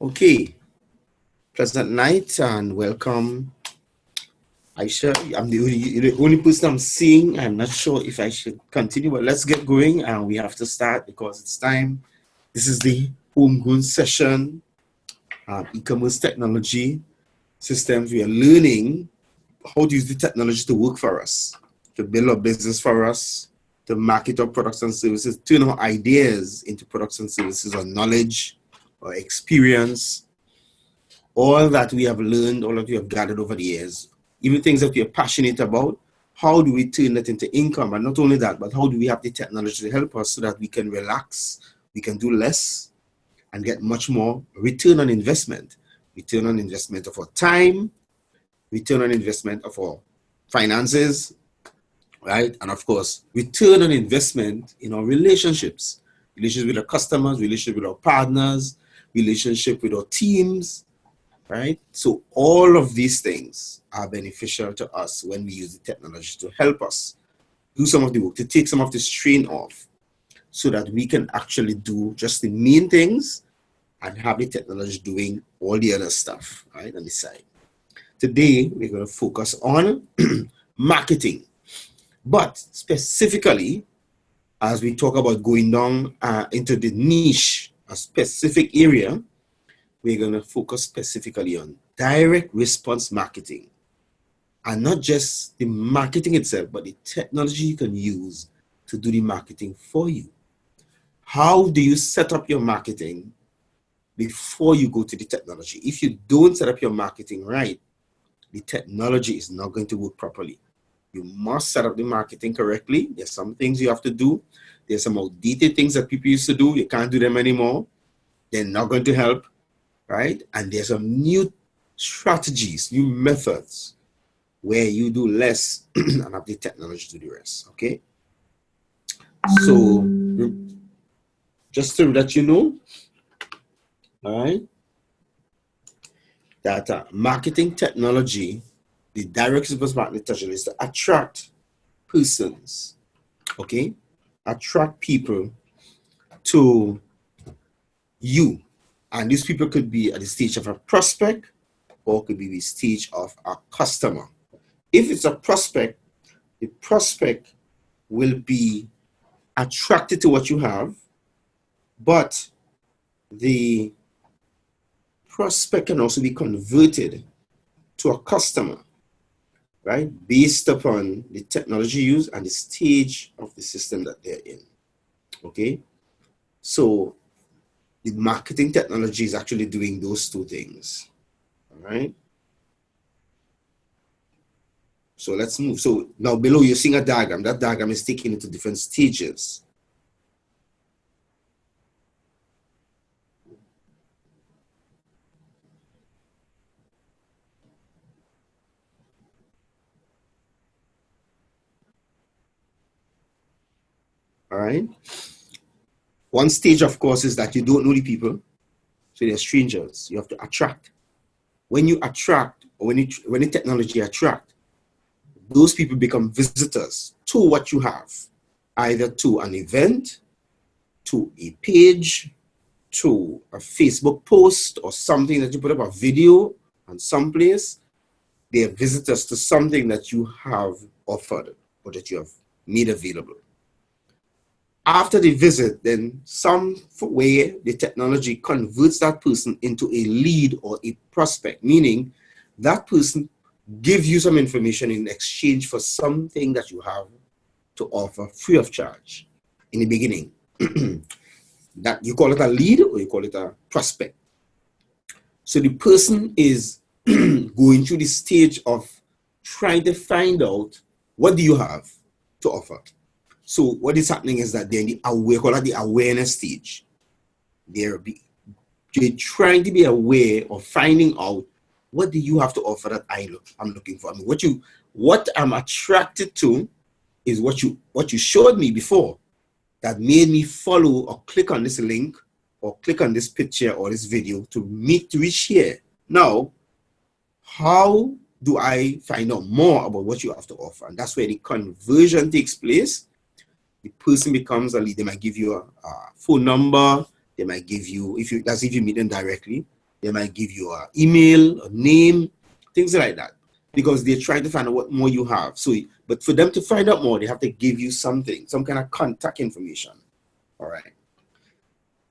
Okay, pleasant night and welcome. Aisha, I'm the only person I'm seeing. I'm not sure if I should continue, but let's get going and we have to start because it's time. This is the homegrown session, e-commerce technology systems. We are learning how to use the technology to work for us, to build a business for us, to market our products and services, turn our ideas into products and services or knowledge or experience. All that we have learned, all that we have gathered over the years, even things that we are passionate about, how do we turn that into income? And not only that, but how do we have the technology to help us so that we can relax, we can do less, and get much more return on investment. Return on investment of our time, return on investment of our finances, right? And of course, return on investment in our relationships, relationship with our customers, relationship with our partners, relationship with our teams, right? So all of these things are beneficial to us when we use the technology to help us do some of the work, to take some of the strain off so that we can actually do just the main things and have the technology doing all the other stuff, right, on the side. Today, we're going to focus on marketing, but specifically, as we talk about going down into the niche, a specific area, we're going to focus specifically on direct response marketing. And not just the marketing itself, but the technology you can use to do the marketing for you. How do you set up your marketing before you go to the technology? If you don't set up your marketing right, the technology is not going to work properly. You must set up the marketing correctly. There's some things you have to do. There's some outdated things that people used to do. You can't do them anymore. They're not going to help. Right? And there's some new strategies, new methods where you do less and have the technology to do the rest. Okay. So just to let you know, all right, that marketing technology, the direct response marketing technology is to attract persons, okay, attract people to you. And these people could be at the stage of a prospect or could be the stage of a customer. If it's a prospect, the prospect will be attracted to what you have, but the prospect can also be converted to a customer, right? Based upon the technology used and the stage of the system that they're in, okay? So the marketing technology is actually doing those two things, all right? So let's move. So now below you're seeing a diagram. That diagram is taken into different stages. All right. One stage, of course, is that you don't know the people. So they're strangers. You have to attract. When you attract, or when the technology attract, those people become visitors to what you have, either to an event, to a page, to a Facebook post, or something that you put up a video on someplace. They are visitors to something that you have offered or that you have made available. After the visit, then some way the technology converts that person into a lead or a prospect, meaning that person gives you some information in exchange for something that you have to offer free of charge in the beginning. That you call it a lead or you call it a prospect. So the person is going through the stage of trying to find out what do you have to offer. So what is happening is that they're in the call it the awareness stage. They're trying to be aware of finding out what do you have to offer that I'm looking for. I mean, what I'm attracted to is what you showed me before that made me follow or click on this link or click on this picture or this video to reach here. Now, how do I find out more about what you have to offer? And that's where the conversion takes place. The person becomes a lead. They might give you a phone number. They might give you, if you meet them directly, They might give you an email, a name, things like that, because they're trying to find out what more you have. So, but for them to find out more, they have to give you something, some kind of contact information. All right.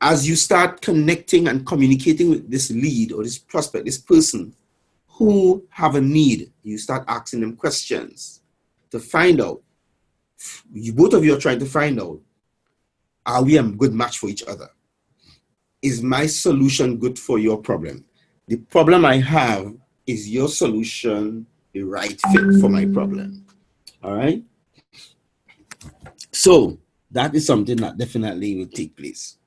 As you start connecting and communicating with this lead or this prospect, this person who have a need, you start asking them questions to find out. Both of you are trying to find out, are we a good match for each other? Is my solution good for your problem? The problem I have, is your solution the right fit for my problem? All right. So that is something that definitely will take place.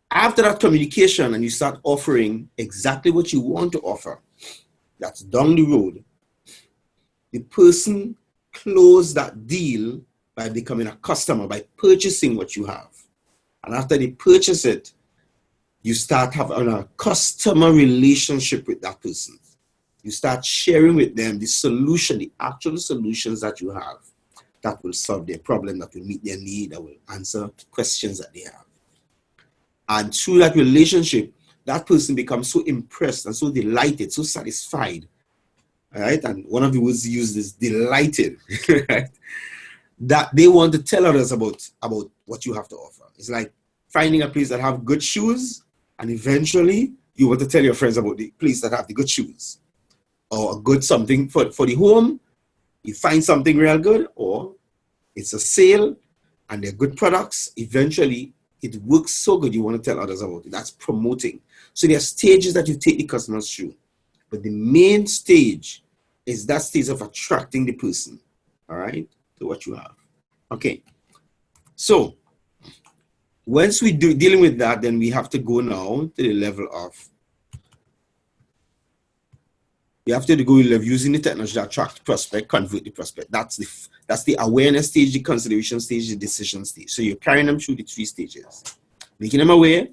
After that communication and you start offering exactly what you want to offer, that's down the road, the person close that deal by becoming a customer, by purchasing what you have. And after they purchase it, you start having a customer relationship with that person. You start sharing with them the solution, the actual solutions that you have that will solve their problem, that will meet their need, that will answer questions that they have. And through that relationship, that person becomes so impressed and so delighted, so satisfied. All right. And one of the words used is delighted, right? That they want to tell others about what you have to offer. It's like finding a place that have good shoes, and eventually you want to tell your friends about the place that have the good shoes, or a good something for the home. You find something real good, or it's a sale and they're good products. Eventually it works so good you want to tell others about it. That's promoting. So there are stages that you take the customers through, but the main stage is that stage of attracting the person, all right, to what you have. Okay, so once we do dealing with that, then we have to go now to the level of, you have to go using the technology to attract prospect, convert the prospect. That's the awareness stage, the consideration stage, the decision stage. So you're carrying them through the 3 stages, making them aware.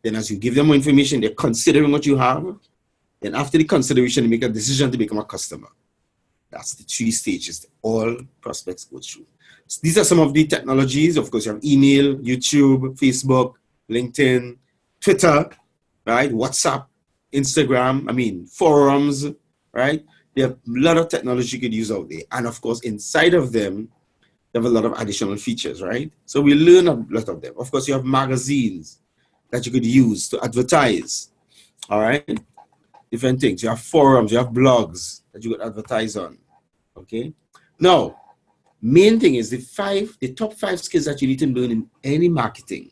Then as you give them more information, they're considering what you have. Then after the consideration, they make a decision to become a customer. That's the 3 stages that all prospects go through. So these are some of the technologies. Of course, you have email, YouTube, Facebook, LinkedIn, Twitter, right? WhatsApp, Instagram, forums, right? There are a lot of technology you could use out there. And of course, inside of them, they have a lot of additional features, right? So we learn a lot of them. Of course, you have magazines that you could use to advertise, all right? Different things. You have forums, you have blogs that you could advertise on, okay? Now, main thing is the top 5 skills that you need to learn in any marketing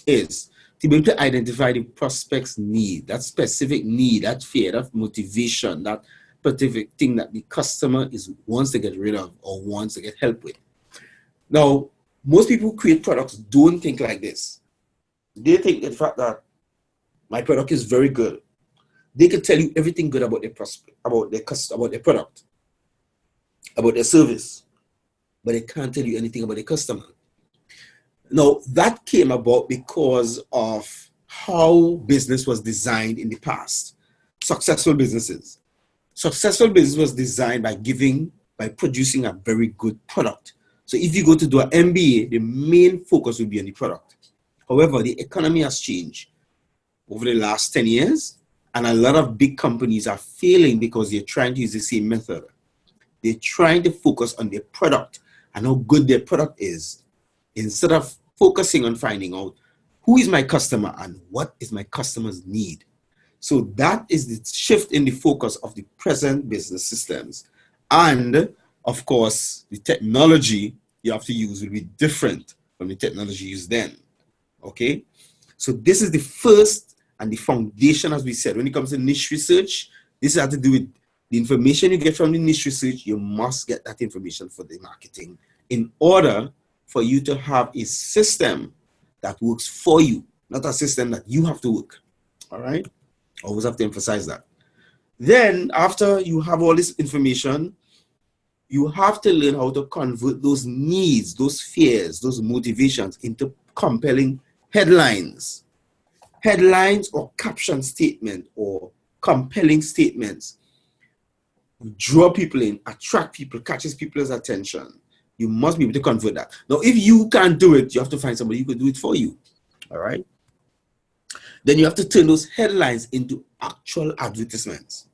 is to be able to identify the prospect's need, that specific need, that fear, that motivation, that specific thing that the customer wants to get rid of or wants to get help with. Now, most people who create products don't think like this. They think the fact that my product is very good. They can tell you everything good about their prospect, about their product, about their service, but they can't tell you anything about the customer. Now, that came about because of how business was designed in the past. Successful business was designed by producing a very good product. So if you go to do an MBA, the main focus will be on the product. However, the economy has changed over the last 10 years, and a lot of big companies are failing because they're trying to use the same method. They're trying to focus on their product and how good their product is, instead of focusing on finding out who is my customer and what is my customer's need. So that is the shift in the focus of the present business systems. And of course, the technology you have to use will be different from the technology used then. Okay? So this is the first and the foundation, as we said. When it comes to niche research, this has to do with the information you get from the niche research. You must get that information for the marketing in order for you to have a system that works for you, not a system that you have to work. All right? Always have to emphasize that. Then, after you have all this information, you have to learn how to convert those needs, those fears, those motivations into compelling headlines. Headlines or caption statement or compelling statements draw people in, attract people, catches people's attention. You must be able to convert that. Now, if you can't do it, you have to find somebody who can do it for you. All right? Then you have to turn those headlines into actual advertisements.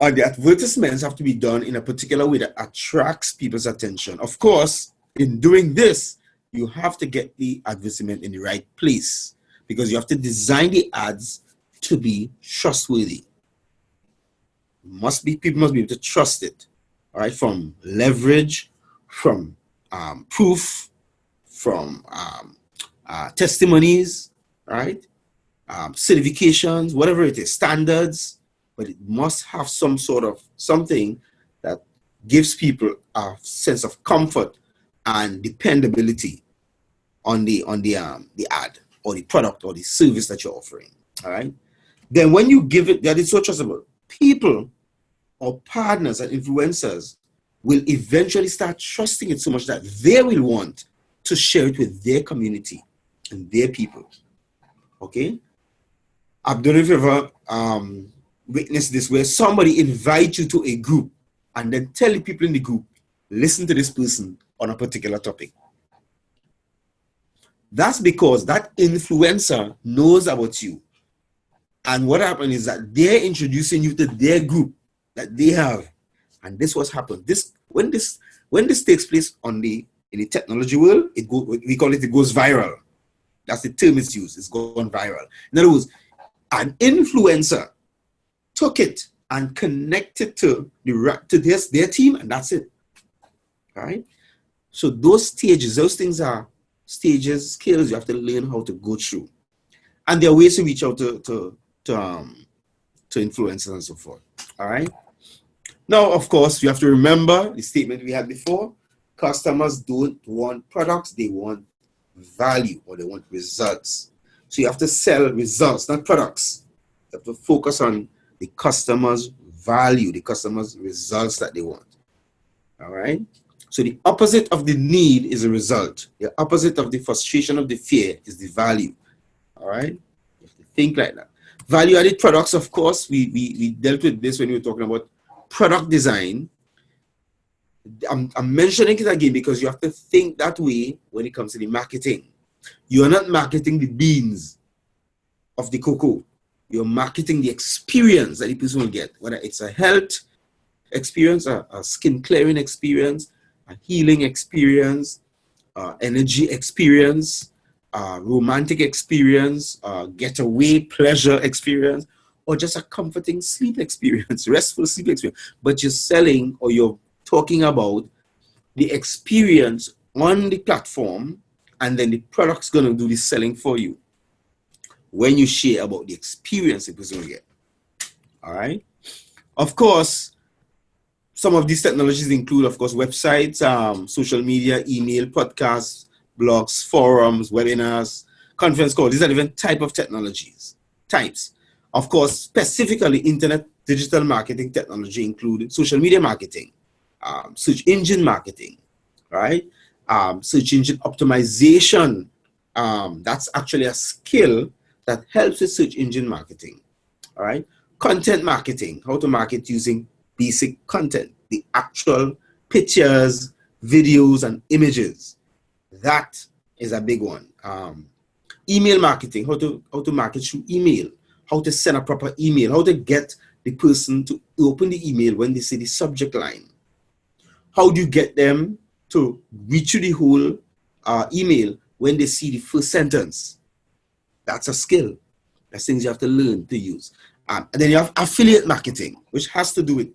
And the advertisements have to be done in a particular way that attracts people's attention. Of course, in doing this, you have to get the advertisement in the right place because you have to design the ads to be trustworthy. People must be able to trust it. All right, from leverage, from proof, from testimonies, right? Certifications, whatever it is, standards, but it must have some sort of something that gives people a sense of comfort and dependability on the ad or the product or the service that you're offering. All right. Then when you give it, that is so trustable, people or partners and influencers will eventually start trusting it so much that they will want to share it with their community and their people. Okay. I don't know if you've ever witnessed this, where somebody invites you to a group and then tell the people in the group, listen to this person on a particular topic. That's because that influencer knows about you. And what happened is that they're introducing you to their group that they have. And this was happened. When this takes place in the technology world, we call it goes viral. That's the term it's used. It's gone viral. In other words, an influencer took it and connected to their team, and that's it. All right. So those things are stages, skills you have to learn how to go through, and there are ways to reach out to influencers and so forth. All right. Now, of course, you have to remember the statement we had before: customers don't want products; they want value, or they want results. So you have to sell results, not products. You have to focus on the customer's value, the customer's results that they want. All right. So the opposite of the need is a result. The opposite of the frustration of the fear is the value. All right. You have to think like that. Value-added products, of course, we dealt with this when we were talking about product design. I'm mentioning it again because you have to think that way when it comes to the marketing. You're not marketing the beans of the cocoa. You're marketing the experience that the person will get, whether it's a health experience, a skin clearing experience, a healing experience, energy experience, romantic experience, getaway pleasure experience, or just a comforting sleep experience, restful sleep experience. But you're selling, or you're talking about the experience on the platform, and then the product's going to do the selling for you when you share about the experience the person will get. All right. Of course, some of these technologies include, of course, websites, social media, email, podcasts, blogs, forums, webinars, conference calls. These are different types of types. Of course, specifically internet digital marketing technology include social media marketing, search engine marketing, right? Search engine optimization. That's actually a skill that helps with search engine marketing, all right? Content marketing, how to market using basic content, the actual pictures, videos, and images. That is a big one. Email marketing, how to market through email, how to send a proper email, how to get the person to open the email when they see the subject line. How do you get them to read through the whole email when they see the first sentence? That's a skill. That's things you have to learn to use. And then you have affiliate marketing, which has to do with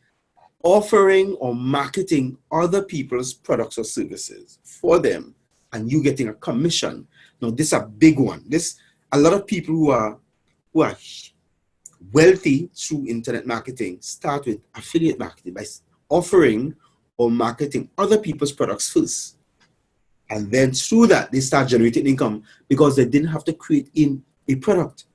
offering or marketing other people's products or services for them, and you getting a commission. Now, this is a big one. A lot of people who are wealthy through internet marketing start with affiliate marketing by offering or marketing other people's products first. And then through that, they start generating income because they didn't have to create in a product.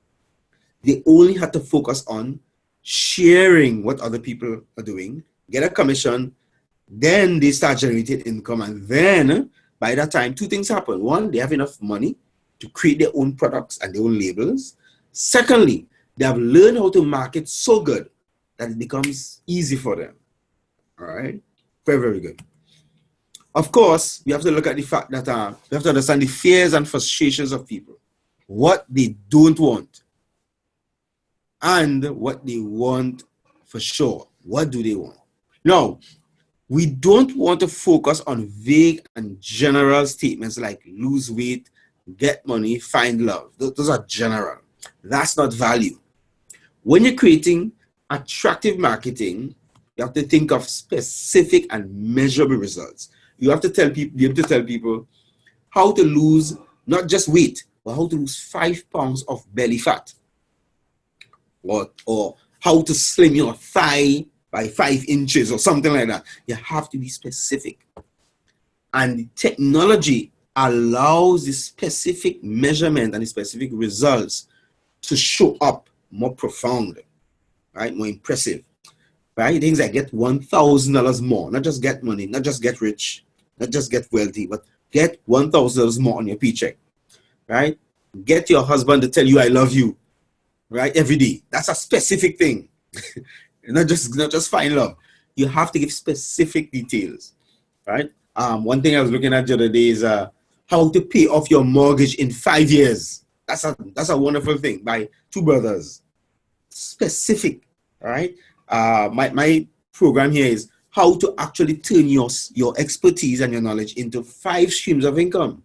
They only had to focus on sharing what other people are doing, get a commission, then they start generating income. And then by that time, two things happen. One, they have enough money to create their own products and their own labels. Secondly, they have learned how to market so good that it becomes easy for them. All right? Very, very good. Of course, we have to look at the fact that we have to understand the fears and frustrations of people. what they don't want, and what they want for sure. What do they want? Now, we don't want to focus on vague and general statements like lose weight, get money, find love. Those are general. That's not value. When you're creating attractive marketing, you have to think of specific and measurable results. You have to be able to tell people how to lose not just weight, but how to lose 5 pounds of belly fat, or how to slim your thigh by 5 inches or something like that. You have to be specific. And the technology allows the specific measurement and the specific results to show up more profound, right? More impressive, right? Things like get $1,000 more, not just get money, not just get rich, not just get wealthy, but get $1,000 more on your paycheck, right? Get your husband to tell you I love you, right? Every day. That's a specific thing. not just find love. You have to give specific details, right? One thing I was looking at the other day is how to pay off your mortgage in 5 years. That's a wonderful thing by 2 brothers. Specific, right? My program here is how to actually turn your expertise and your knowledge into 5 streams of income,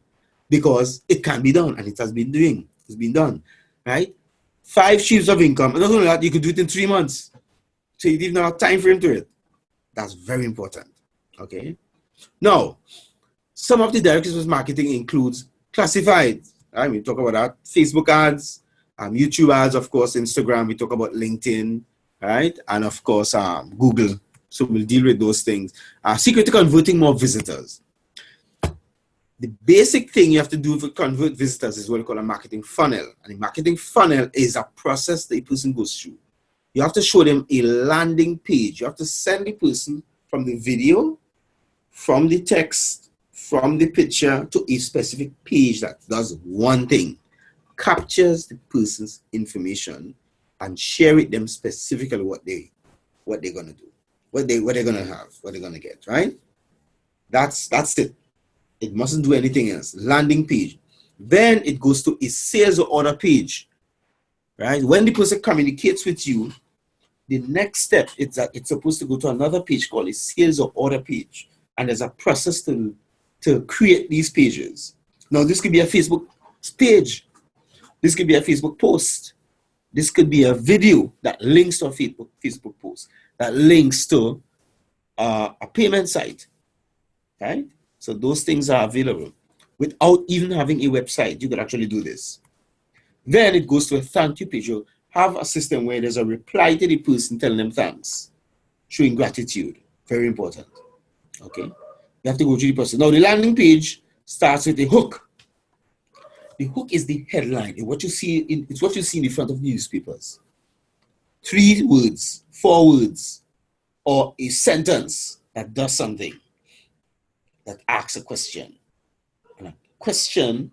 because it can be done, and it has been doing. It's been done, right? 5 streams of income, and not only that, you could do it in 3 months, so you didn't have time frame to it. That's very important. Okay. Now, some of the direct response marketing includes classified. Right? We talk about that. Facebook ads, YouTube ads, of course, Instagram. We talk about LinkedIn, right? And of course, Google. So we'll deal with those things. Secret to converting more visitors. The basic thing you have to do to convert visitors is what we call a marketing funnel. And a marketing funnel is a process that a person goes through. You have to show them a landing page. You have to send the person from the video, from the text, from the picture to a specific page that does one thing, captures the person's information and share with them specifically what they're gonna do, what they're gonna have, what they're gonna get, right? That's it. It mustn't do anything else. Landing page. Then it goes to a sales or order page, right? When the person communicates with you, the next step is that it's supposed to go to another page called a sales or order page. And there's a process to create these pages. Now, this could be a Facebook page. This could be a Facebook post. This could be a video that links to a Facebook post, that links to a payment site, right? So those things are available. Without even having a website, you could actually do this. Then it goes to a thank you page. You'll have a system where there's a reply to the person telling them thanks, showing gratitude. Very important. Okay, you have to go to the person. Now, the landing page starts with a hook. The hook is the headline. It's what you see in the front of newspapers. 3 words, 4 words, or a sentence that does something, that asks a question, and a question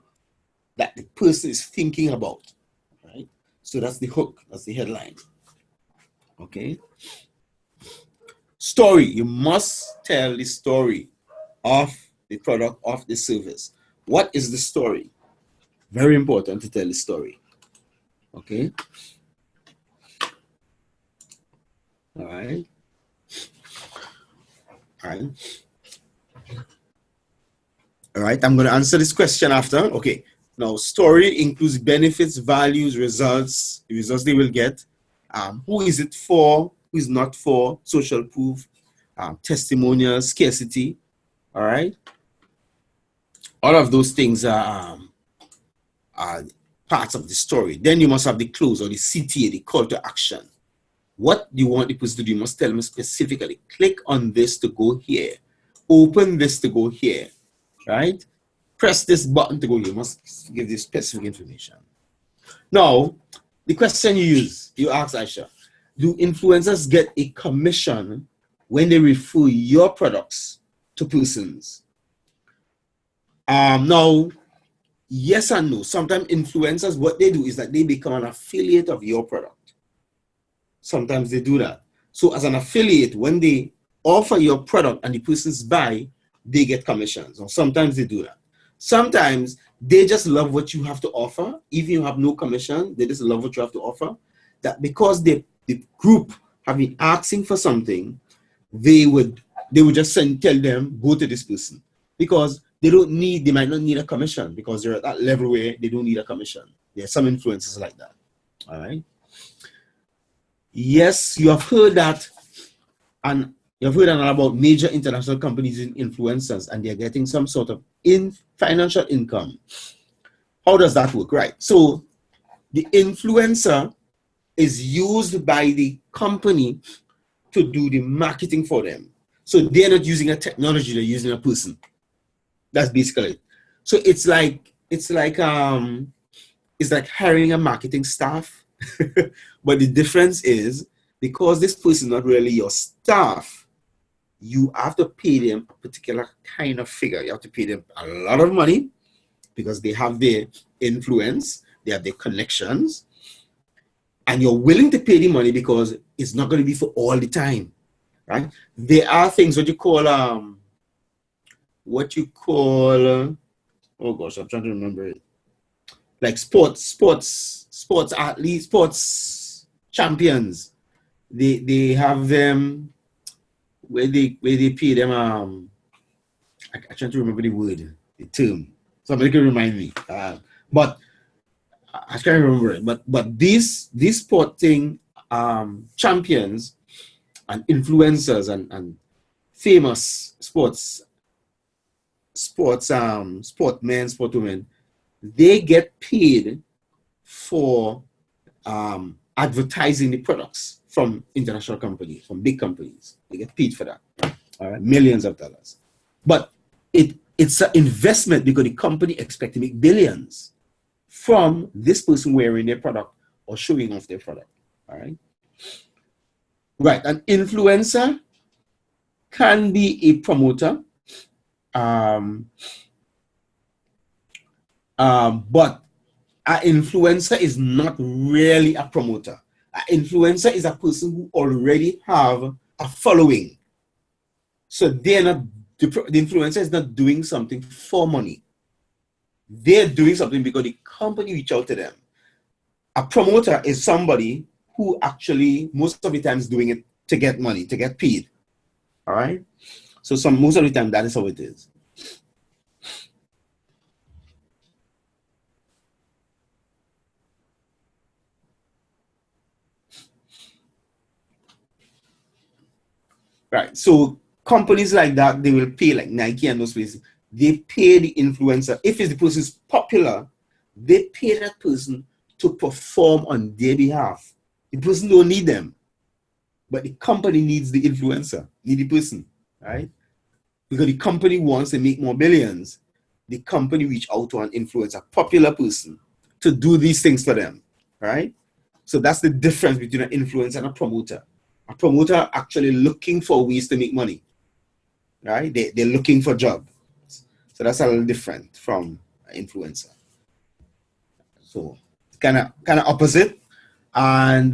that the person is thinking about, right? So that's the hook. That's the headline. Okay. Story. You must tell the story of the product, of the service. What is the story? Very important to tell the story. Okay. All right. All right. All right. I'm going to answer this question after. Okay. Now, story includes benefits, values, results, the results they will get. Who is it for? Who is not for? Social proof, testimonial, scarcity. All right. All of those things are parts of the story. Then you must have the close, or the CTA, the call to action. What you want the person to do, you must tell them specifically. Click on this to go here. Open this to go here. Right? Press this button to go here. You must give this specific information. Now, the question you ask, Aisha, do influencers get a commission when they refer your products to persons? Now, yes and no. Sometimes influencers, what they do is that they become an affiliate of your product. Sometimes they do that. So as an affiliate, when they offer your product and the persons buy, they get commissions. Or sometimes they do that. Sometimes They just love what you have to offer. Even if you have no commission, they just love what you have to offer. That because the group have been asking for something, they would just tell them, go to this person. Because they might not need a commission because they're at that level where they don't need a commission. There's some influencers like that. All right. Yes, you have heard that, and you've heard about major international companies and influencers, and they're getting some sort of financial income. How does that work? Right. So the influencer is used by the company to do the marketing for them. So they're not using a technology, they're using a person. That's basically it. So it's like hiring a marketing staff. But the difference is, because this person is not really your staff, you have to pay them a particular kind of figure. You have to pay them a lot of money because they have their influence, they have their connections, and you're willing to pay the money because it's not going to be for all the time, right? There are things what you call oh gosh, I'm trying to remember it. Like sports athletes, sports champions. They have them where they pay them I'm trying to remember the term. Somebody can remind me. But I can't remember it. But these sporting champions and influencers and famous sportmen, sportwomen, they get paid for advertising the products from international companies, from big companies. They get paid for that. All right, millions of dollars. But it's an investment because the company expects to make billions from this person wearing their product or showing off their product. All right. Right. An influencer can be a promoter. But an influencer is not really a promoter. An influencer is a person who already have a following. So they're not, the influencer is not doing something for money. They're doing something because the company reach out to them. A promoter is somebody who actually most of the time is doing it to get money, to get paid. All right. So most of the time that is how it is. Right. So companies like that, they will pay, like Nike and those places. They pay the influencer. If the person is popular, they pay that person to perform on their behalf. The person don't need them, but the company needs the influencer, need the person, right? Because the company wants to make more billions. The company reach out to an influencer, popular person, to do these things for them, right? So that's the difference between an influencer and a promoter. A promoter actually looking for ways to make money, right? They're looking for jobs. So that's a little different from an influencer. So kind of opposite. And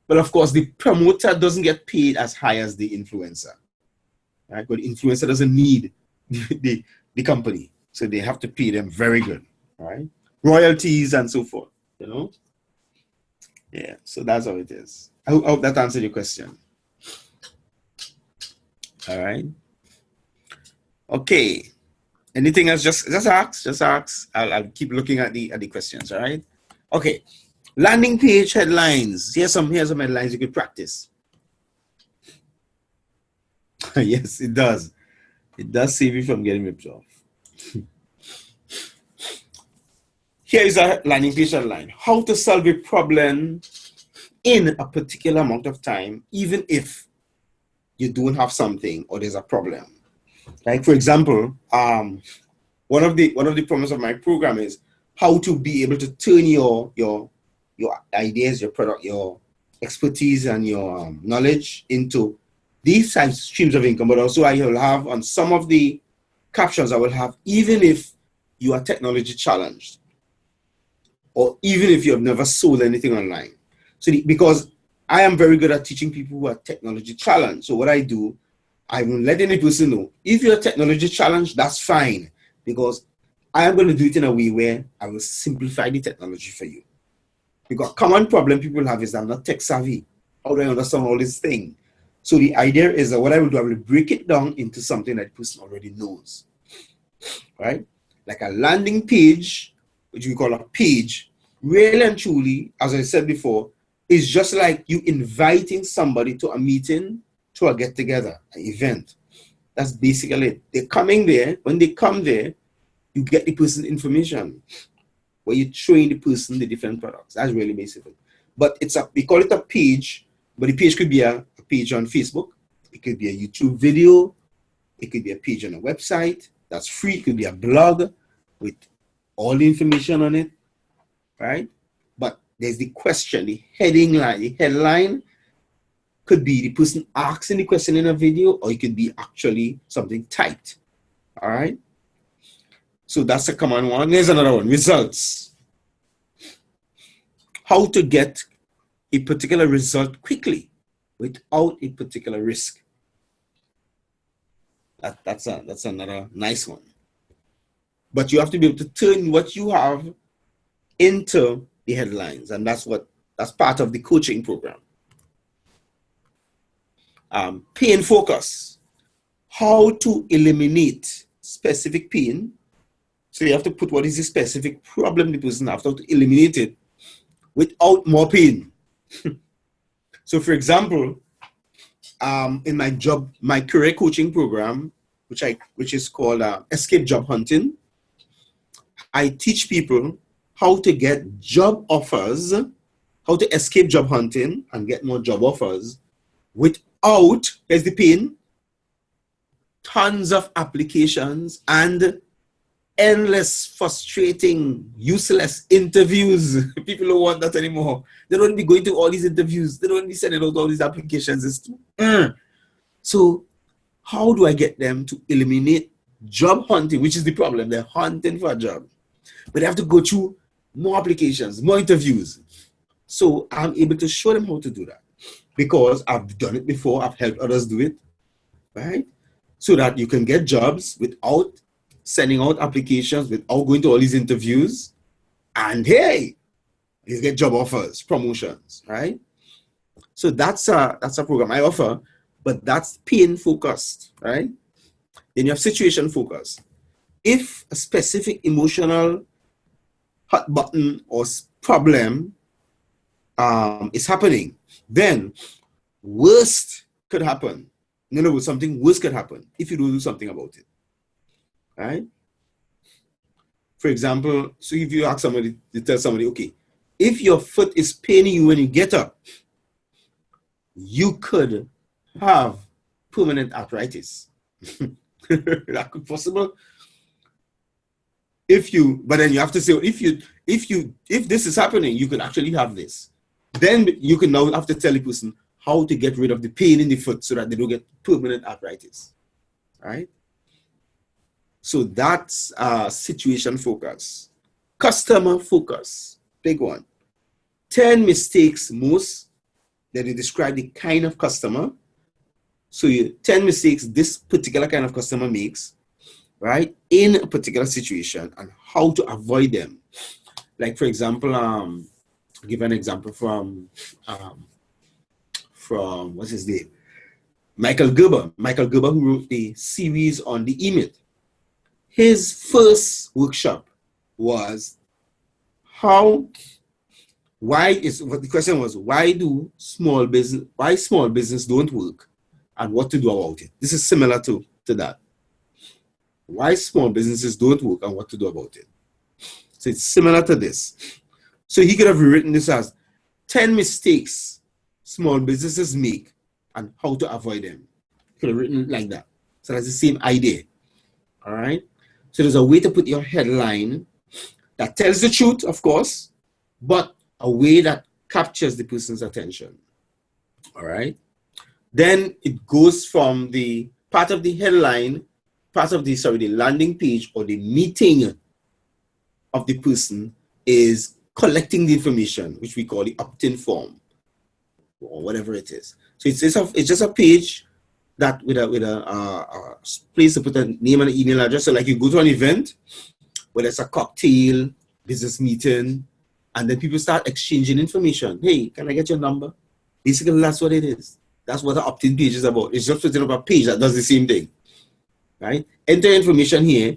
but of course, the promoter doesn't get paid as high as the influencer, right? But the influencer doesn't need the company, so they have to pay them very good, right? Royalties and so forth, you know. Yeah, so that's how it is. I hope that answered your question. All right. Okay. Anything else? Just ask. I'll keep looking at the questions. All right. Okay. Landing page headlines. Here's some headlines you could practice. Yes, it does. It does save you from getting ripped off. Here is a landing page headline. How to solve a problem in a particular amount of time, even if you don't have something or there's a problem. Like, for example, one of the problems of my program is how to be able to turn your ideas, your product, your expertise, and your knowledge into these types of streams of income. But also, I will have on some of the captions, I will have, even if you are technology challenged, or even if you have never sold anything online. So because I am very good at teaching people who are technology challenged. So what I do, I will let any person know, if you're technology challenged, that's fine. because I am going to do it in a way where I will simplify the technology for you. Because a common problem people have is I'm not tech savvy. How do I understand all this thing? So the idea is that what I will do, I will break it down into something that the person already knows, right? Like a landing page, which we call a page, really and truly, as I said before, is just like you inviting somebody to a meeting, to a get-together, an event. That's basically it. They're coming there. When they come there, you get the person's information, where you train the person the different products. That's really basically. But we call it a page, but the page could be a page on Facebook. It could be a YouTube video. It could be a page on a website that's free. It could be a blog with all the information on it, right? But there's the question, the headline could be the person asking the question in a video, or it could be actually something typed, all right? So that's a common one. There's another one, results. How to get a particular result quickly without a particular risk. That's another nice one. But you have to be able to turn what you have into the headlines, and that's part of the coaching program. Pain focus. How to eliminate specific pain. So you have to put what is the specific problem the person has, how to eliminate it without more pain. So for example, in my career coaching program, which is called Escape Job Hunting, I teach people how to get job offers, how to escape job hunting and get more job offers without, here's the pain, tons of applications and endless, frustrating, useless interviews. People don't want that anymore. They don't be going to all these interviews. They don't be sending out all these applications. So how do I get them to eliminate job hunting, which is the problem? They're hunting for a job, but they have to go through more applications, more interviews. So I'm able to show them how to do that because I've done it before. I've helped others do it, right? So that you can get jobs without sending out applications, without going to all these interviews, and hey, you get job offers, promotions, right? So that's a program I offer, but that's pain focused, right? Then you have situation focused. If a specific emotional hot button or problem is happening, then worst could happen. In other words, something worse could happen if you don't do something about it, right? For example, so if you ask somebody, you tell somebody, okay, if your foot is paining you when you get up, you could have permanent arthritis. That could be possible. But then you have to say, if this is happening, you could actually have this. Then you can now have to tell the person how to get rid of the pain in the foot so that they don't get permanent arthritis, right? So that's situation focus. Customer focus, big one. 10 mistakes most that you describe the kind of customer. So 10 mistakes this particular kind of customer makes, right, in a particular situation, and how to avoid them. Like for example, I'll give an example from what's his name? Michael Gerber. Michael Gerber, who wrote the series on the email. His first workshop was the question was, why small business don't work and what to do about it. This is similar to that. Why small businesses don't work and what to do about it. So it's similar to this. So he could have written this as 10 mistakes small businesses make and how to avoid them. He could have written it like that. So that's the same idea. All right. So there's a way to put your headline that tells the truth, of course, but a way that captures the person's attention. All right. Then it goes from the part of the headline, the landing page or the meeting of the person is collecting the information, which we call the opt-in form or whatever it is. So it's just a page that with a place to put a name and an email address. So like you go to an event, whether it's a cocktail, business meeting, and then people start exchanging information. Hey, can I get your number? Basically, that's what it is. That's what the opt-in page is about. It's just putting up a page that does the same thing, right? Enter information here,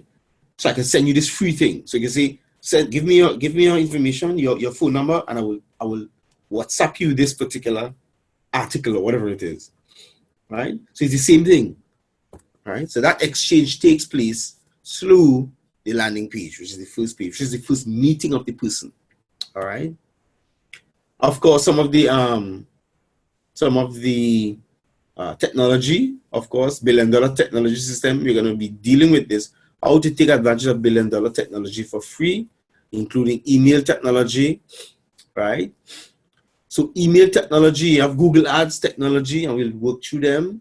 so I can send you this free thing. So you can say, give me your information, your phone number, and I will WhatsApp you this particular article or whatever it is, right? So it's the same thing, right? So that exchange takes place through the landing page, which is the first page, which is the first meeting of the person. All right. Of course, some of the technology, of course, billion-dollar technology system. We're going to be dealing with this. How to take advantage of billion-dollar technology for free, including email technology, right? So email technology, you have Google Ads technology, and we'll work through them,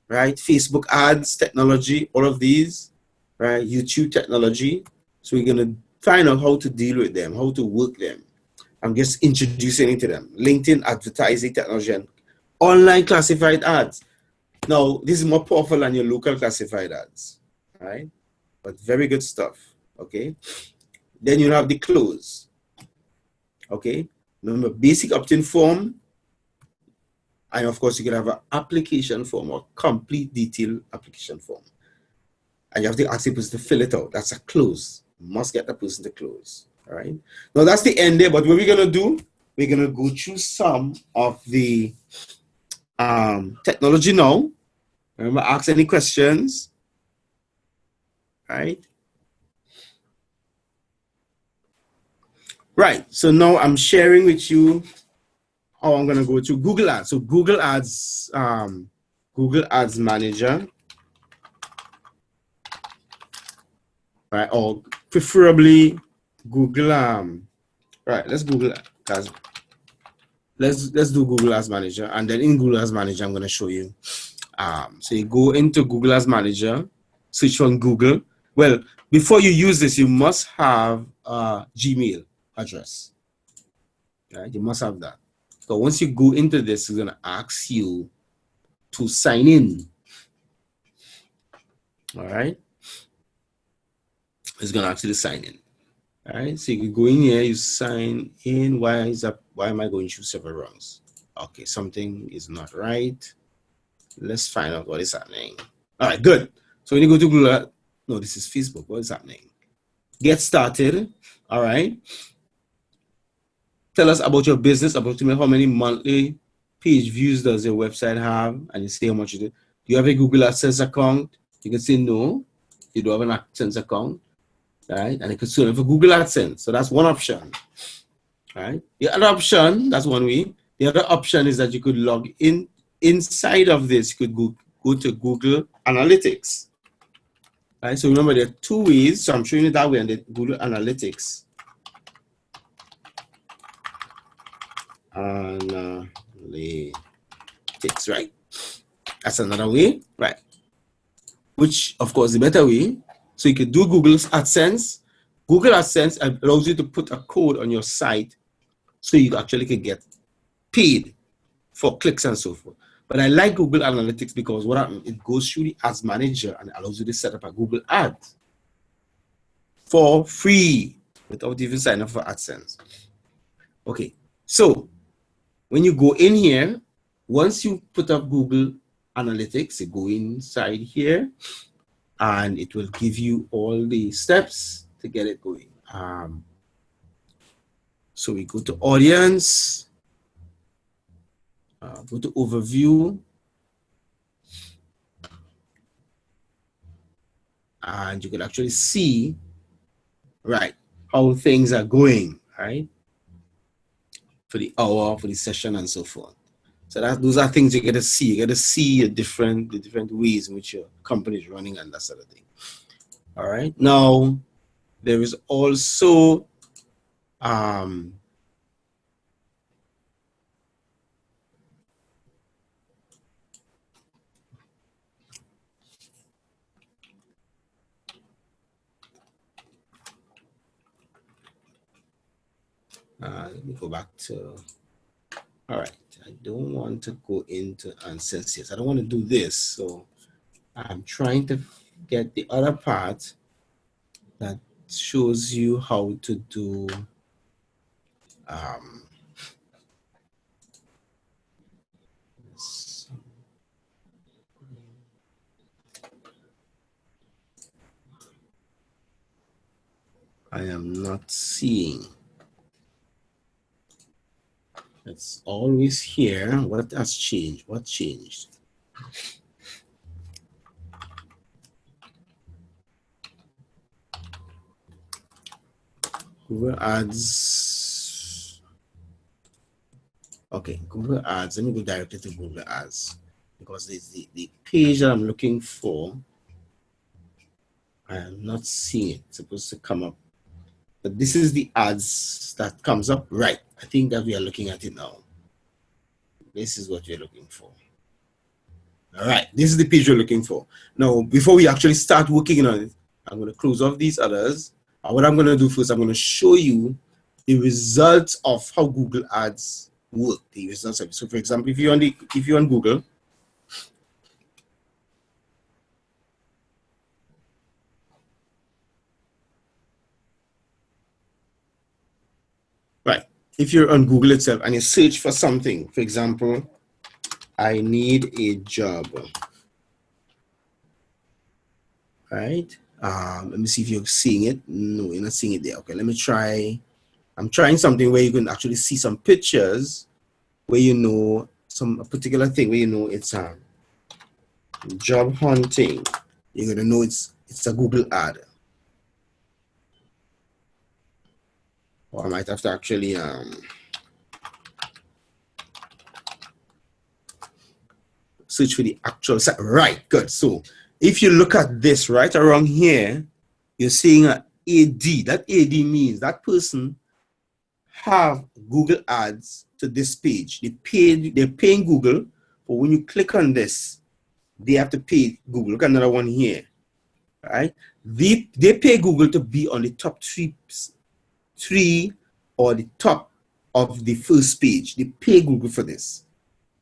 right? Facebook ads technology, all of these, right? YouTube technology. So we're going to find out how to deal with them, how to work them. I'm just introducing it to them. LinkedIn advertising technology and online classified ads. Now, this is more powerful than your local classified ads, right? But very good stuff, okay? Then you have the close, okay? Remember, basic opt-in form, and of course, you can have an application form or complete detailed application form. And you have to ask the person to fill it out. That's a close. You must get the person to close, all right? Now, that's the end there, but what we're going to do, we're going to go through some of the technology now. Remember, ask any questions, right? Right, so now I'm sharing with you how I'm gonna go to Google Ads. So Google Ads Manager, right? Or preferably Google, right, let's Google Ads. Let's do Google Ads Manager, and then in Google Ads Manager, I'm gonna show you. So you go into Google Ads Manager, search on Google. Well, before you use this, you must have a Gmail address. Right? You must have that. So once you go into this, it's gonna ask you to sign in. All right. It's gonna ask you to sign in. All right. So you go in here, you sign in. Why am I going through several wrongs? Okay, something is not right. Let's find out what is happening. All right, good. So when you go to Google, no, this is Facebook. What is happening? Get started. All right. Tell us about your business, about how many monthly page views does your website have, and you say how much you do. Do you have a Google AdSense account? You can say no, you don't have an AdSense account, right? And you can sign up for Google AdSense. So that's one option, right? The other option, that's one way. The other option is that you could log in inside of this. You could go to Google Analytics, right? So remember, there are two ways. So I'm showing you that way on the Google Analytics. Analytics, right? That's another way, right? Which, of course, the better way. So you could do Google's AdSense. Google AdSense allows you to put a code on your site so you actually can get paid for clicks and so forth. But I like Google Analytics because what happens, it goes through the Ads Manager and allows you to set up a Google ad for free without even signing up for AdSense. Okay, so when you go in here, once you put up Google Analytics, you go inside here and it will give you all the steps to get it going. So we go to audience, go to overview, and you can actually see, right, how things are going, right, for the hour, for the session, and so forth. So those are things you get to see. You get to see the different ways in which your company is running and that sort of thing. All right. Now, there is also let me go back to, all right. I don't want to go into ancestors. I don't want to do this. So I'm trying to get the other part that shows you how to do I am not seeing. It's always here. What has changed? What changed? Google Ads. Okay, Google Ads. Let me go directly to Google Ads because the page that I'm looking for, I am not seeing it. It's supposed to come up. But this is the ads that comes up. Right. I think that we are looking at it now. This is what we're looking for. All right. This is the page we're looking for. Now, before we actually start working on it, I'm going to close off these others. And what I'm going to do first, I'm going to show you the results of how Google Ads work. The results of it. So, for example, if you're on Google, right? If you're on Google itself and you search for something, for example, I need a job. Right? Let me see if you're seeing it. No, you're not seeing it there. Okay, let me try. I'm trying something where you can actually see some pictures where you know a particular thing where you know it's job hunting. You're gonna know it's a Google ad. Or I might have to actually search for the actual site. Right, good. So if you look at this right around here, you're seeing an AD. That AD means that person have Google Ads to this page. They're paying Google, but when you click on this, they have to pay Google. Look at another one here. Right? They pay Google to be on the top three or the top of the first page. They pay Google for this.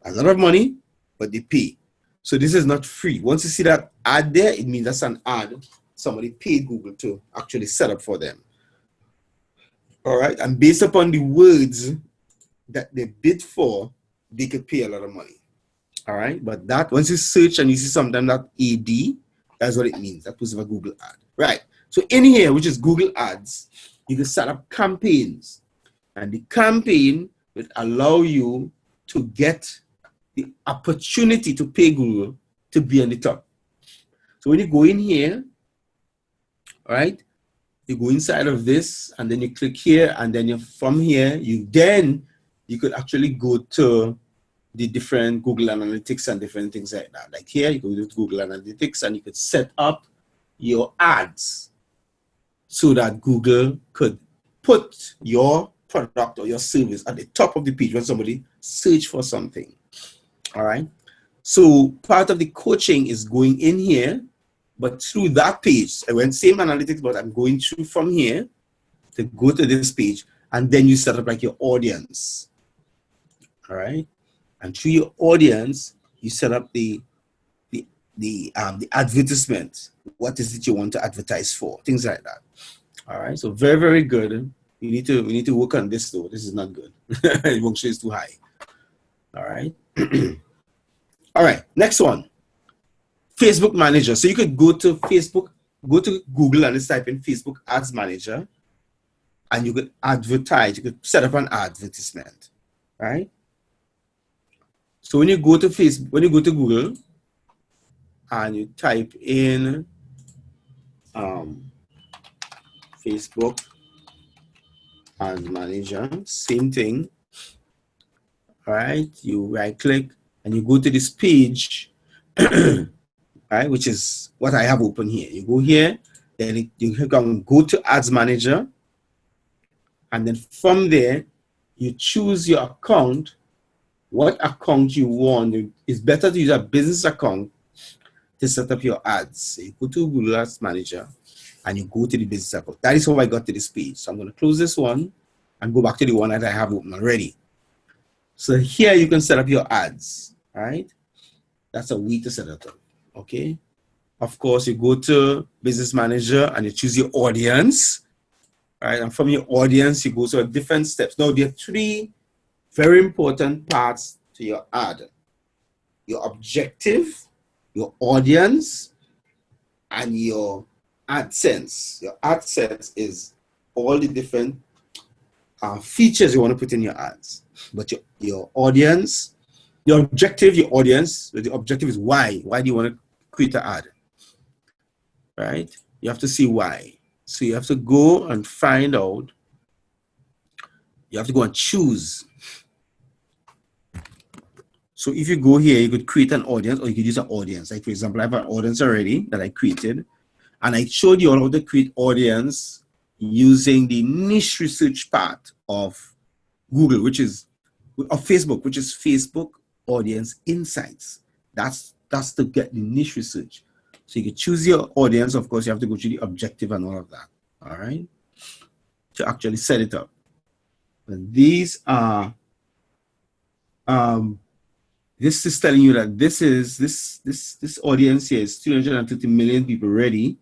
A lot of money, but they pay. So this is not free. Once you see that ad there, it means that's an ad somebody paid Google to actually set up for them. All right, and based upon the words that they bid for, they could pay a lot of money. All right, but that once you search and you see something that AD, that's what it means. That was a Google ad. Right. So in here, which is Google Ads, you can set up campaigns, and the campaign will allow you to get the opportunity to pay Google to be on the top. So when you go in here, all right, you go inside of this and then you click here, and then from here you could actually go to the different Google Analytics and different things like that. Like here, you go to Google Analytics and you could set up your ads so that Google could put your product or your service at the top of the page when somebody search for something. All right. So part of the coaching is going in here, but through that page, I went same analytics, but I'm going through from here to go to this page, and then you set up like your audience. All right. And through your audience, you set up the advertisement. What is it you want to advertise for? Things like that. All right. So very, very good. We need to work on this though. This is not good. The function is too high. All right. All right. Next one. Facebook Manager. So you could go to Facebook, go to Google and just type in Facebook Ads Manager, and you could advertise. You could set up an advertisement. Right. So when you go to Facebook, when you go to Google and you type in Facebook Ads Manager, same thing. All right, you right click and you go to this page, right, which is what I have open here. You go here, then you can go to Ads Manager, and then from there you choose your account. What account you want. It's better to use a business account to set up your ads. So you go to Google Ads Manager and you go to the business account. That is how I got to this page. So I'm going to close this one and go back to the one that I have open already. So here you can set up your ads, right? That's a way to set it up, okay? Of course, you go to Business Manager and you choose your audience, right? And from your audience, you go to different steps. Now, there are three very important parts to your ad: your objective, your audience, and your AdSense. Your AdSense is all the different features you want to put in your ads. But your audience, your objective, your audience, the objective is why. Why do you want to create an ad? Right? You have to see why. So you have to go and find out. You have to go and choose. So if you go here, you could create an audience, or you could use an audience. Like, for example, I have an audience already that I created. And I showed you all how to create audience using the niche research part of Google, which is of Facebook, which is Facebook Audience Insights. That's to get the niche research. So you can choose your audience. Of course, you have to go through the objective and all of that. All right, to actually set it up. And these are this is telling you that this audience here is 330 million people ready.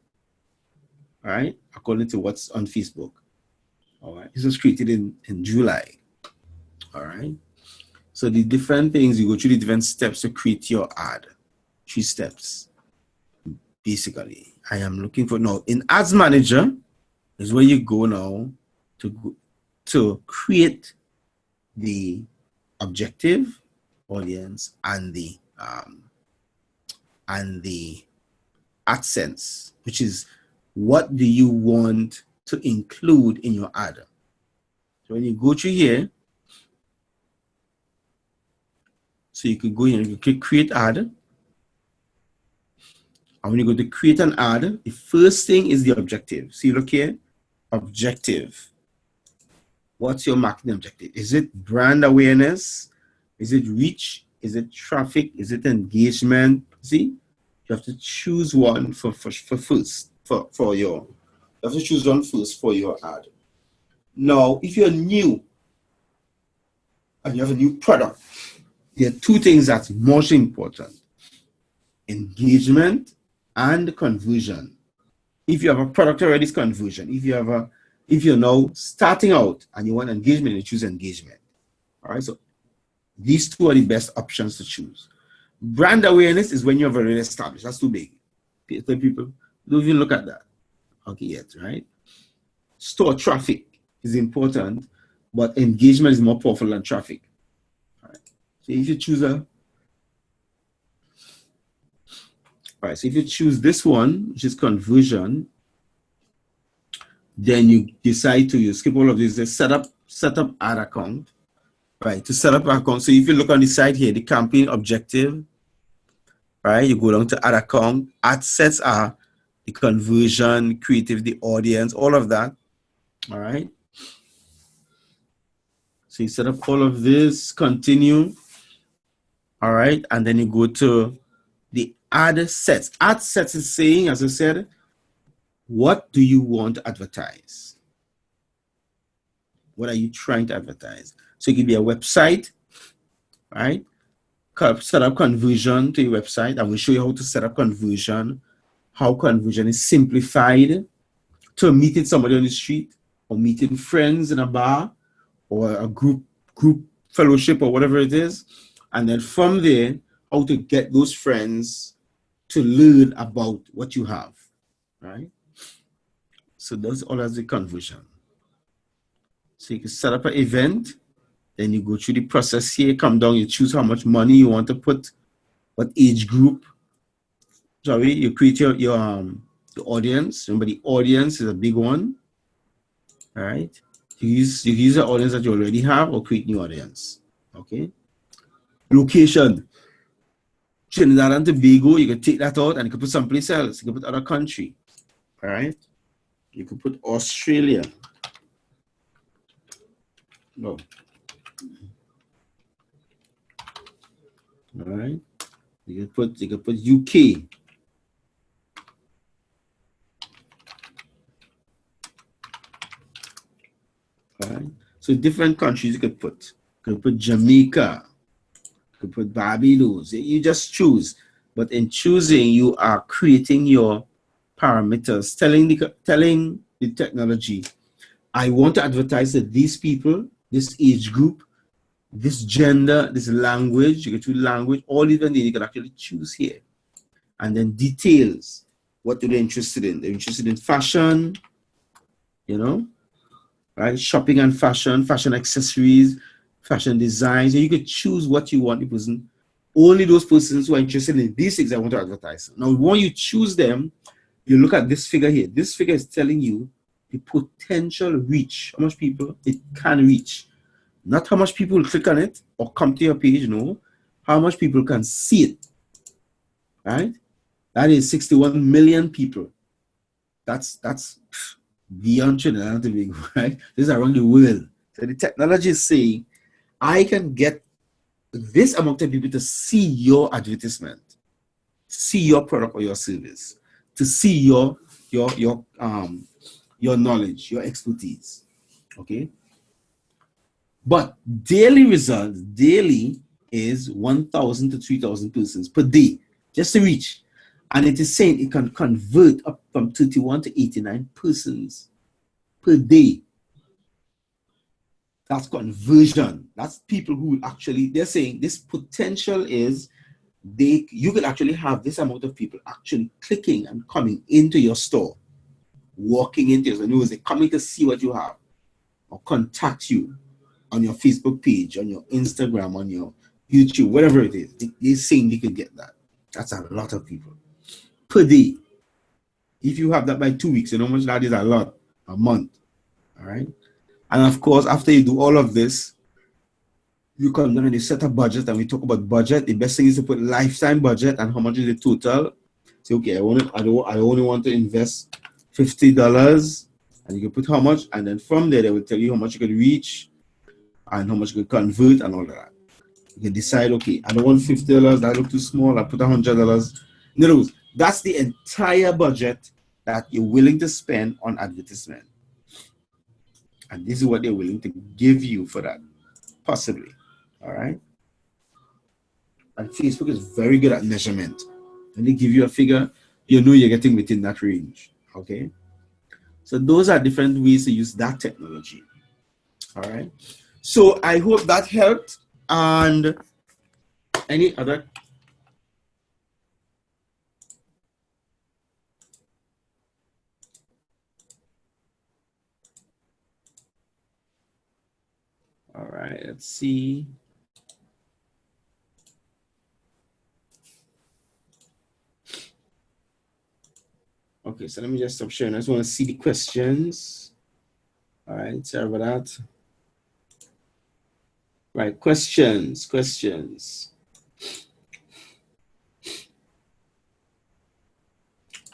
All right, according to what's on Facebook. All right, this was created in July. All right, so the different things, you go through the different steps to create your ad. 3 steps, basically. I am looking for now in Ads Manager is where you go now to create the objective, audience, and the AdSense, which is what do you want to include in your ad. So when you go through here, so you could go here and you click create ad. And when you go to create an ad, the first thing is the objective. See, look here, objective. What's your marketing objective? Is it brand awareness? Is it reach? Is it traffic? Is it engagement? See, you have to choose one for your. You have to choose one first for your ad. Now, if you're new and you have a new product, there are 2 things that's most important: engagement and conversion. If you have a product already, it's conversion. If you're now starting out and you want engagement, you choose engagement. All right, so these 2 are the best options to choose. Brand awareness is when you're already established. That's too big. People don't even look at that. Okay, yet, right? Store traffic is important, but engagement is more powerful than traffic. All right. So if you choose so if you choose this one, which is conversion, then you decide to skip all of this. Set up ad account. Right, to set up an account. So if you look on the side here, the campaign objective, right, you go down to ad account. Ad sets are the conversion, creative, the audience, all of that. All right. So you set up all of this, continue. All right, and then you go to the ad sets. Ad sets is saying, as I said, what do you want to advertise? What are you trying to advertise? So it could be a website, right? Set up conversion to your website. I will show you how to set up conversion, how conversion is simplified to meeting somebody on the street, or meeting friends in a bar, or a group fellowship, or whatever it is. And then from there, how to get those friends to learn about what you have, right? So that's all as the conversion. So you can set up an event, then you go through the process here, come down, you choose how much money you want to put, what age group. Sorry, you create your audience. Remember, the audience is a big one. All right. You use the audience that you already have, or create new audience. Okay. Location. Trinidad and Tobago, you can take that out and you can put someplace else. You can put other country. All right. You can put Australia. No. All right. You can put UK. All right. So different countries you could put. could put Jamaica, you could put Barbados. You just choose. But in choosing, you are creating your parameters, telling the technology, I want to advertise to these people, this age group, this gender, this language. You can choose language, all even you can actually choose here. And then details. What are they interested in? They're interested in fashion, you know, right? Shopping and fashion, fashion accessories, fashion design. So you could choose what you want the person. Only those persons who are interested in these things I want to advertise. Now, when you choose them, you look at this figure here. This figure is telling you the potential reach, how much people it can reach. Not how much people click on it or come to your page, no. How much people can see it, right? That is 61 million people. That's beyond Trinidad, right? This is around the world. So the technology is saying, I can get this amount of people to see your advertisement, see your product or your service, to see your knowledge, your expertise. Okay. But daily results, daily is 1,000 to 3,000 persons per day, just to reach. And it is saying it can convert up from 31 to 89 persons per day. That's conversion. That's people who actually, they're saying this potential is you could actually have this amount of people actually clicking and coming into your store, walking into your store. In other words, they're coming to see what you have or contact you on your Facebook page, on your Instagram, on your YouTube, whatever it is. They're saying they could get that. That's a lot of people per day. If you have that by 2 weeks, you know how much that is? A lot, a month. All right. And of course, after you do all of this, you come down and you set a budget, and we talk about budget. The best thing is to put lifetime budget and how much is the total. Say, okay, I only want to invest $50, and you can put how much, and then from there they will tell you how much you can reach and how much you can convert and all of that. You can decide, okay, I don't want $50, that looks too small, I put $100. In other words, that's the entire budget that you're willing to spend on advertisement. And this is what they're willing to give you for that, possibly. All right. And Facebook is very good at measurement. When they give you a figure, you know you're getting within that range. Okay. So those are different ways to use that technology. All right. So I hope that helped. And any other? All right. Let's see. Okay, so let me just stop sharing. I just want to see the questions. All right, sorry about that. Right, questions.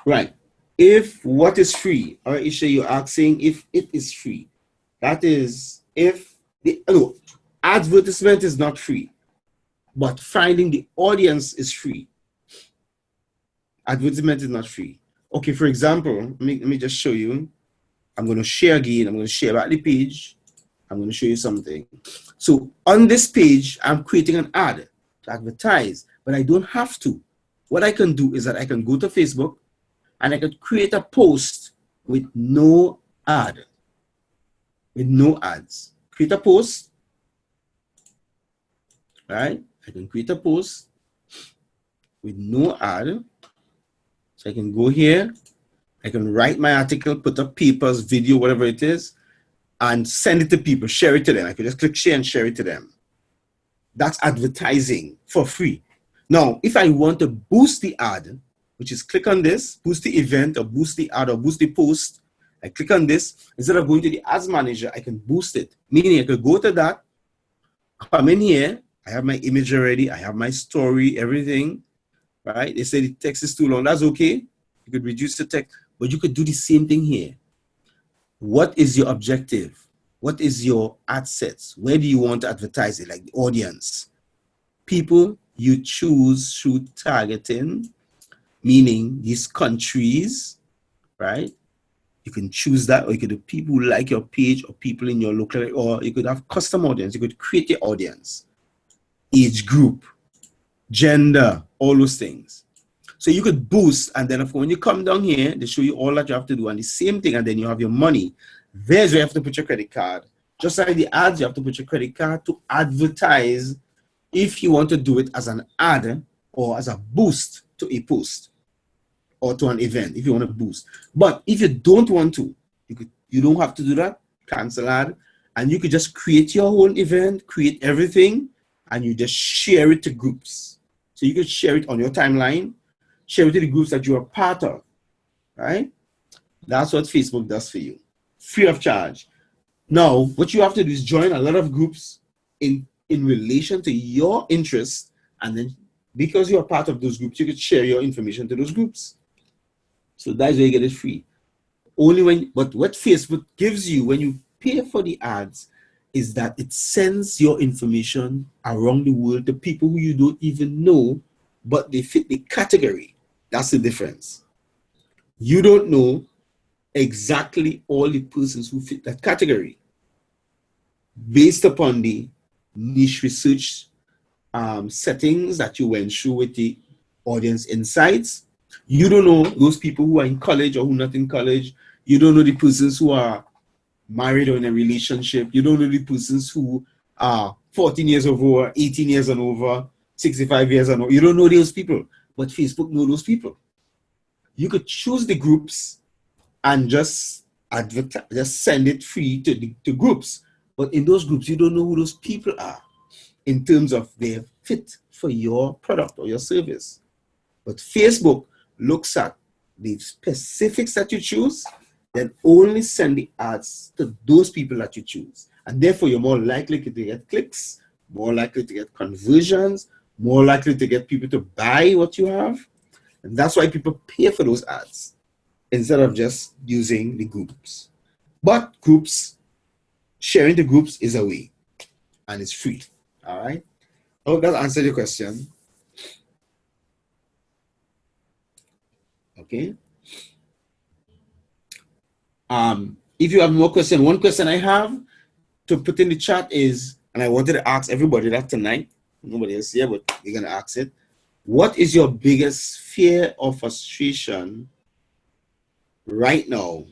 Right, if what is free, or Isha, you're asking if it is free. That is, if advertisement is not free, but finding the audience is free. Advertisement is not free. Okay, for example, let me just show you. I'm going to share again. I'm going to share back the page. I'm going to show you something. So on this page, I'm creating an ad to advertise, but I don't have to. What I can do is that I can go to Facebook and I can create a post with no ad, with no ads. Create a post, right? I can create a post with no ad. So I can go here. I can write my article, put up papers, video, whatever it is, and send it to people, share it to them. I could just click share and share it to them. That's advertising for free. Now, if I want to boost the ad, which is click on this, boost the event or boost the ad or boost the post, I click on this. Instead of going to the ads manager, I can boost it. Meaning I could go to that, come in here, I have my image already, I have my story, everything, right? They say the text is too long. That's okay. You could reduce the text, but you could do the same thing here. What is your objective? What is your ad sets? Where do you want to advertise it? Like the audience. People you choose through targeting, meaning these countries, right? You can choose that, or you could do people who like your page, or people in your local area, or you could have custom audience. You could create your audience, age group, gender, all those things. So you could boost, and then of course, when you come down here, they show you all that you have to do, and the same thing, and then you have your money. There's where you have to put your credit card. Just like the ads, you have to put your credit card to advertise if you want to do it as an ad or as a boost to a post or to an event if you want to boost. But if you don't want to, you don't have to do that. Cancel ad, and you could just create your own event, create everything, and you just share it to groups. So you could share it on your timeline, share it to the groups that you are part of, right? That's what Facebook does for you, free of charge. Now, what you have to do is join a lot of groups in relation to your interests, and then because you are part of those groups, you could share your information to those groups. So that's where you get it free. But what Facebook gives you when you pay for the ads is that it sends your information around the world to people who you don't even know, but they fit the category. That's the difference. You don't know exactly all the persons who fit that category based upon the niche research settings that you went through with the audience insights. You don't know those people who are in college or who are not in college. You don't know the persons who are married or in a relationship. You don't know the persons who are 14 years over, 18 years and over, 65 years and over. You don't know those people, but Facebook knows those people. You could choose the groups and just advertise, just send it free to groups. But in those groups, you don't know who those people are in terms of their fit for your product or your service. But Facebook looks at the specifics that you choose, then only send the ads to those people that you choose. And therefore, you're more likely to get clicks, more likely to get conversions, more likely to get people to buy what you have. And that's why people pay for those ads instead of just using the groups. But groups, sharing the groups is a way, and it's free. All right. I hope that answered your question. Okay. If you have more questions, one question I have to put in the chat is, and I wanted to ask everybody that tonight, nobody else here, but we're going to ask it. What is your biggest fear or frustration right now?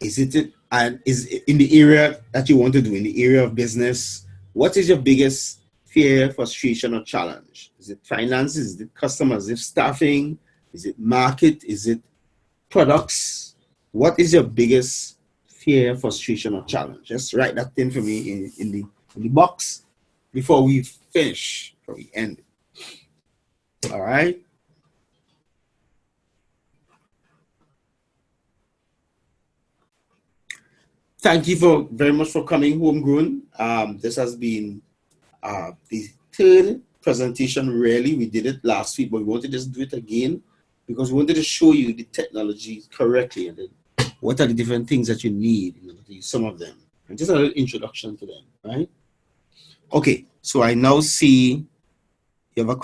Is it in the area that you want to do, in the area of business? What is your biggest fear, frustration, or challenge? Is it finances? Is it customers? Is it staffing? Is it market? Is it products? What is your biggest fear, frustration, or challenge? Just write that in for me in the box before we finish, before we end. All right. Thank you very much for coming, HomeGrown. This has been the third presentation. Really, we did it last week, but we wanted to just do it again because we wanted to show you the technology correctly and then what are the different things that you need in order to use some of them, and just a little introduction to them, right? Okay, so I now see you have a question.